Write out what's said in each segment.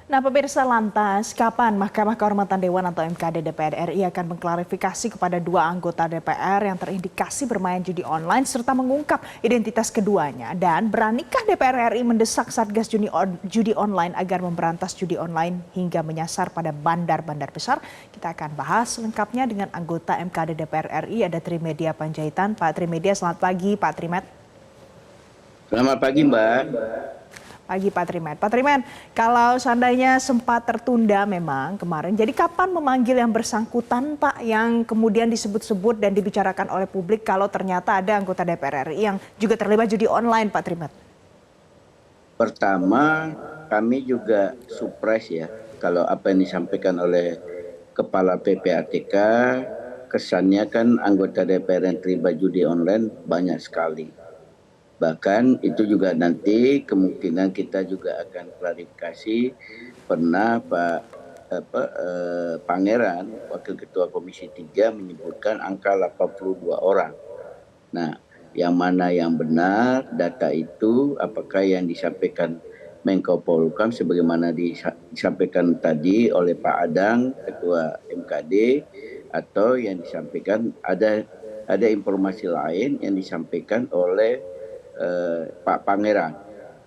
Nah, pemirsa lantas, kapan Mahkamah Kehormatan Dewan atau MKD DPR RI akan mengklarifikasi kepada dua anggota DPR yang terindikasi bermain judi online serta mengungkap identitas keduanya? Dan beranikah DPR RI mendesak Satgas Judi Online agar memberantas judi online hingga menyasar pada bandar-bandar besar? Kita akan bahas lengkapnya dengan anggota MKD DPR RI, ada Trimedia Panjaitan. Pak Trimedia, selamat pagi Pak Trimet. Selamat pagi, Mbak. Pagi Pak Trimet. Pak Trimet, kalau seandainya sempat tertunda memang kemarin, jadi kapan memanggil yang bersangkutan Pak yang kemudian disebut-sebut dan dibicarakan oleh publik kalau ternyata ada anggota DPR RI yang juga terlibat judi online Pak Trimet? Pertama, kami juga surprise ya kalau apa yang disampaikan oleh Kepala PPATK, kesannya kan anggota DPR yang terlibat judi online banyak sekali. Bahkan itu juga nanti kemungkinan kita juga akan klarifikasi, pernah Pangeran, Wakil Ketua Komisi 3 menyebutkan angka 82 orang. Nah, yang mana yang benar data itu, apakah yang disampaikan Menko Polhukam sebagaimana disampaikan tadi oleh Pak Adang, Ketua MKD, atau yang disampaikan ada informasi lain yang disampaikan oleh Pak Pangeran.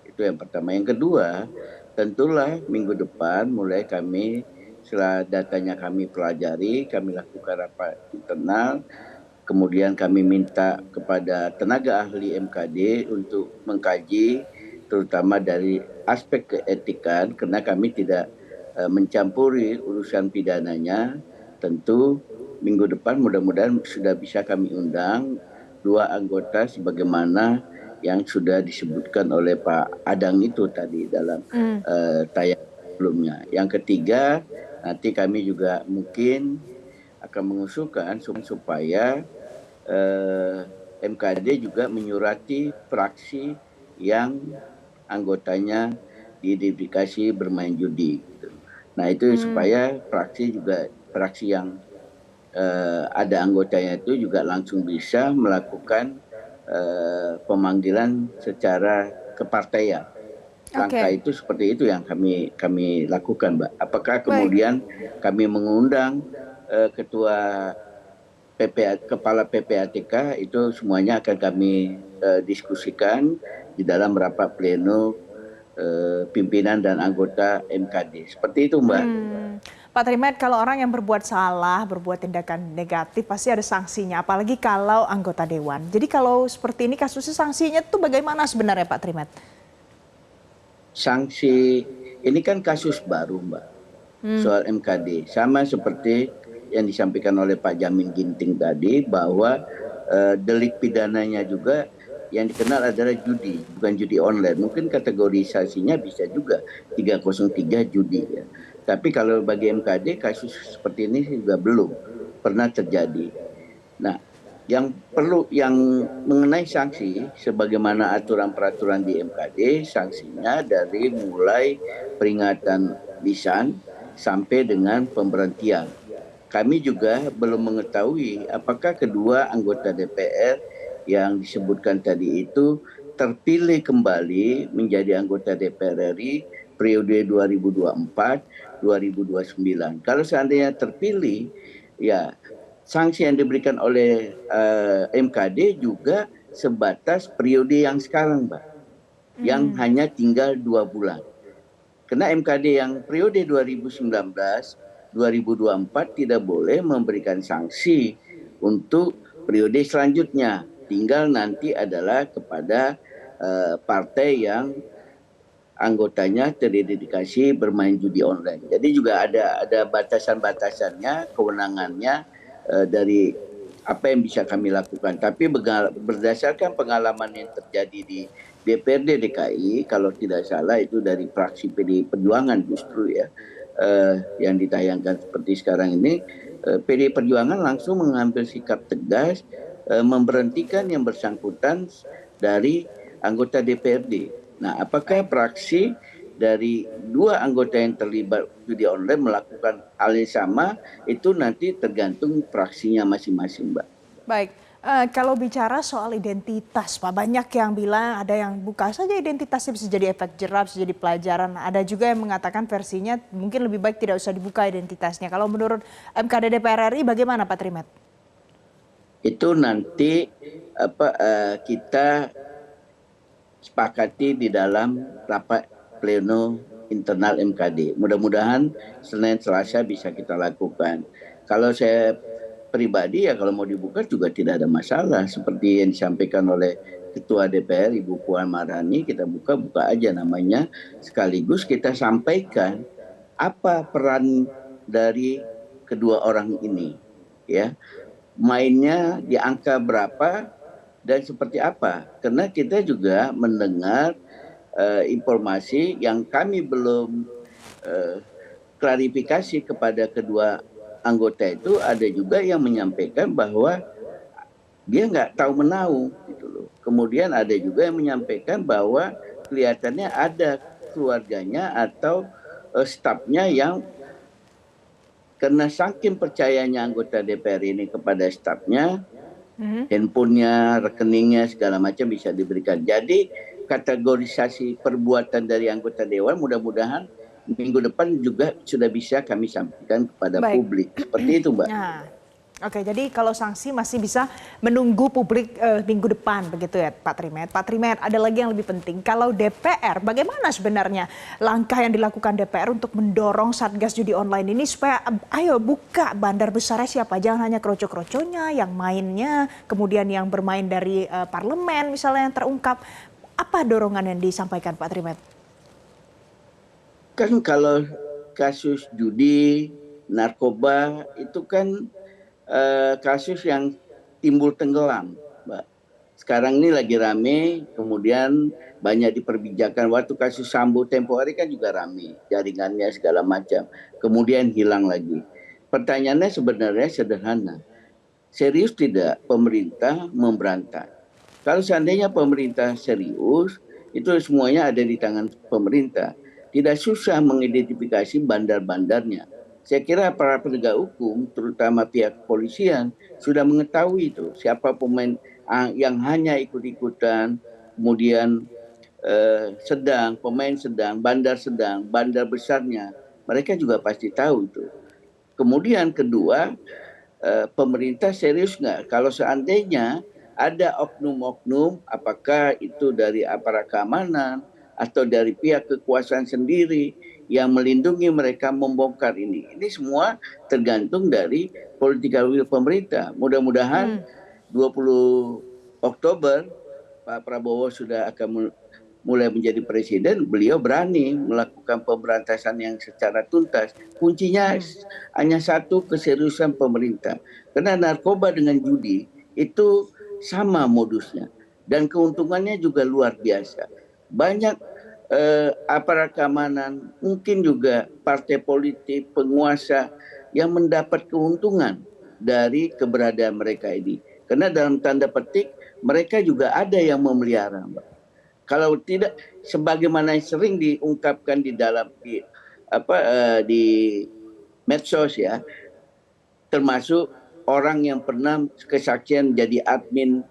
Itu yang pertama. Yang kedua, tentulah minggu depan mulai kami setelah datanya kami pelajari, kami lakukan rapat internal, kemudian kami minta kepada tenaga ahli MKD untuk mengkaji terutama dari aspek keetikan, karena kami tidak mencampuri urusan pidananya. Tentu minggu depan mudah-mudahan sudah bisa kami undang dua anggota sebagaimana yang sudah disebutkan oleh Pak Adang itu tadi dalam tayang sebelumnya. Yang ketiga, nanti kami juga mungkin akan mengusulkan supaya MKD juga menyurati fraksi yang anggotanya diidentifikasi bermain judi. Gitu. Nah itu supaya fraksi yang ada anggotanya itu juga langsung bisa melakukan pemanggilan secara kepartaian. Langkah itu seperti itu yang kami lakukan, Mbak. Apakah kemudian kami mengundang Ketua Kepala PPATK itu semuanya akan kami diskusikan di dalam rapat pleno pimpinan dan anggota MKD. Seperti itu, Mbak. Pak Trimet, kalau orang yang berbuat salah, berbuat tindakan negatif pasti ada sanksinya, apalagi kalau anggota dewan. Jadi kalau seperti ini kasusnya sanksinya itu bagaimana sebenarnya Pak Trimet? Sanksi ini kan kasus baru, Mbak, soal MKD. Sama seperti yang disampaikan oleh Pak Jamin Ginting tadi, bahwa delik pidananya juga yang dikenal adalah judi, bukan judi online. Mungkin kategorisasinya bisa juga 303 judi ya. Tapi kalau bagi MKD kasus seperti ini juga belum pernah terjadi. Nah, yang mengenai sanksi sebagaimana aturan peraturan di MKD, sanksinya dari mulai peringatan lisan sampai dengan pemberhentian. Kami juga belum mengetahui apakah kedua anggota DPR yang disebutkan tadi itu terpilih kembali menjadi anggota DPR RI periode 2024-2029. Kalau seandainya terpilih, ya sanksi yang diberikan oleh MKD juga sebatas periode yang sekarang, Mbak, yang hanya tinggal 2 bulan. Karena MKD yang periode 2019-2024 tidak boleh memberikan sanksi untuk periode selanjutnya. Tinggal nanti adalah kepada partai yang anggotanya teridentifikasi bermain judi online. Jadi juga ada batasan-batasannya, kewenangannya dari apa yang bisa kami lakukan. Tapi berdasarkan pengalaman yang terjadi di DPRD DKI, kalau tidak salah itu dari fraksi PDI Perjuangan justru ya, yang ditayangkan seperti sekarang ini, PDI Perjuangan langsung mengambil sikap tegas, memberhentikan yang bersangkutan dari anggota DPRD. Nah, apakah fraksi dari dua anggota yang terlibat judi online melakukan hal yang sama, itu nanti tergantung fraksinya masing-masing, Mbak. Baik, Kalau bicara soal identitas, Pak, banyak yang bilang ada yang buka saja identitasnya bisa jadi efek jerah, bisa jadi pelajaran. Ada juga yang mengatakan versinya mungkin lebih baik tidak usah dibuka identitasnya. Kalau menurut MKD DPR RI bagaimana Pak Trimet? Itu nanti kita sepakati di dalam rapat pleno internal MKD. Mudah-mudahan Senin Selasa bisa kita lakukan. Kalau saya pribadi ya kalau mau dibuka juga tidak ada masalah. Seperti yang disampaikan oleh Ketua DPR Ibu Puan Maharani, kita buka aja namanya. Sekaligus kita sampaikan apa peran dari kedua orang ini, ya, mainnya di angka berapa dan seperti apa. Karena kita juga mendengar informasi yang kami belum klarifikasi kepada kedua anggota itu, ada juga yang menyampaikan bahwa dia nggak tahu menahu gitu loh. Kemudian ada juga yang menyampaikan bahwa kelihatannya ada keluarganya atau stafnya yang karena saking percayanya anggota DPR ini kepada stafnya, handphonenya, rekeningnya segala macam bisa diberikan. Jadi kategorisasi perbuatan dari anggota dewan mudah-mudahan minggu depan juga sudah bisa kami sampaikan kepada publik. Seperti itu, Mbak. Nah, oke, jadi kalau sanksi masih bisa menunggu publik minggu depan begitu ya Pak Trimet. Pak Trimet, ada lagi yang lebih penting. Kalau DPR, bagaimana sebenarnya langkah yang dilakukan DPR untuk mendorong Satgas Judi Online ini supaya ayo buka bandar besarnya siapa? Jangan hanya kroco-kroconya, yang mainnya, kemudian yang bermain dari parlemen misalnya yang terungkap. Apa dorongan yang disampaikan Pak Trimet? Kan kalau kasus judi, narkoba itu kan kasus yang timbul tenggelam, Mbak. Sekarang ini lagi rame, kemudian banyak diperbincangkan. Waktu kasus Sambo tempo hari kan juga rame, jaringannya segala macam. Kemudian hilang lagi. Pertanyaannya sebenarnya sederhana. Serius tidak pemerintah memberantas? Kalau seandainya pemerintah serius, itu semuanya ada di tangan pemerintah. Tidak susah mengidentifikasi bandar-bandarnya. Saya kira para penegak hukum, terutama pihak kepolisian, sudah mengetahui itu. Siapa pemain yang hanya ikut-ikutan, kemudian sedang, bandar besarnya. Mereka juga pasti tahu itu. Kemudian kedua, pemerintah serius nggak? Kalau seandainya ada oknum-oknum, apakah itu dari aparat keamanan, atau dari pihak kekuasaan sendiri yang melindungi mereka membongkar ini. Ini semua tergantung dari political will pemerintah. Mudah-mudahan 20 Oktober Pak Prabowo sudah akan mulai menjadi presiden, beliau berani melakukan pemberantasan yang secara tuntas. Kuncinya hanya satu, keseriusan pemerintah. Karena narkoba dengan judi itu sama modusnya dan keuntungannya juga luar biasa. Banyak aparat keamanan, mungkin juga partai politik, penguasa yang mendapat keuntungan dari keberadaan mereka ini. Karena dalam tanda petik mereka juga ada yang memelihara, Mbak. Kalau tidak, sebagaimana yang sering diungkapkan di dalam di medsos ya, termasuk orang yang pernah kesaksian jadi admin,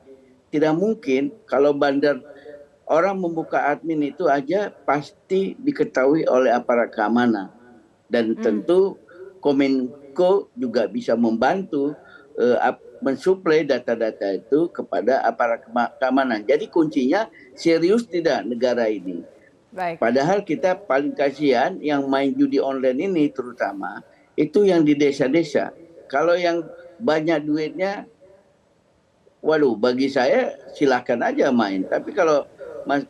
tidak mungkin kalau bandar orang membuka admin itu aja pasti diketahui oleh aparat keamanan. Dan tentu Kominfo juga bisa membantu mensuplai data-data itu kepada aparat keamanan. Jadi kuncinya serius tidak negara ini. Baik. Padahal kita paling kasihan yang main judi online ini terutama itu yang di desa-desa. Kalau yang banyak duitnya, waduh, bagi saya silakan aja main. Tapi kalau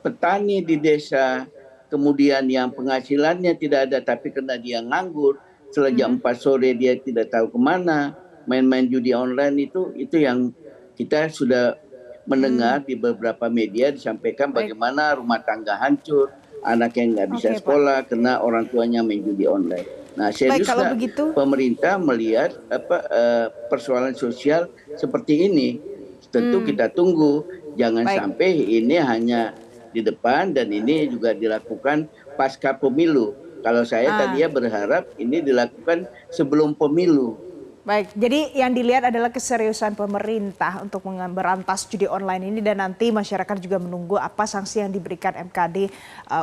petani di desa, kemudian yang penghasilannya tidak ada, tapi karena dia nganggur, setelah jam 4 sore dia tidak tahu kemana, main-main judi online itu yang kita sudah mendengar di beberapa media disampaikan bagaimana rumah tangga hancur, anak yang nggak bisa sekolah karena orang tuanya main judi online. Nah, serius nggak pemerintah melihat persoalan sosial seperti ini? Tentu kita tunggu, jangan sampai ini hanya di depan dan ini juga dilakukan pasca pemilu. Kalau saya tadinya berharap ini dilakukan sebelum pemilu. Baik, jadi yang dilihat adalah keseriusan pemerintah untuk memberantas judi online ini dan nanti masyarakat juga menunggu apa sanksi yang diberikan MKD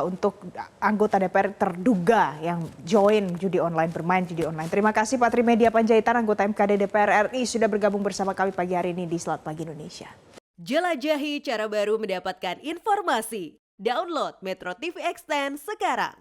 untuk anggota DPR terduga yang join judi online, bermain judi online. Terima kasih Pak Trimedia Panjaitan, anggota MKD DPR RI sudah bergabung bersama kami pagi hari ini di Selamat Pagi Indonesia. Jelajahi cara baru mendapatkan informasi. Download Metro TV Extend sekarang.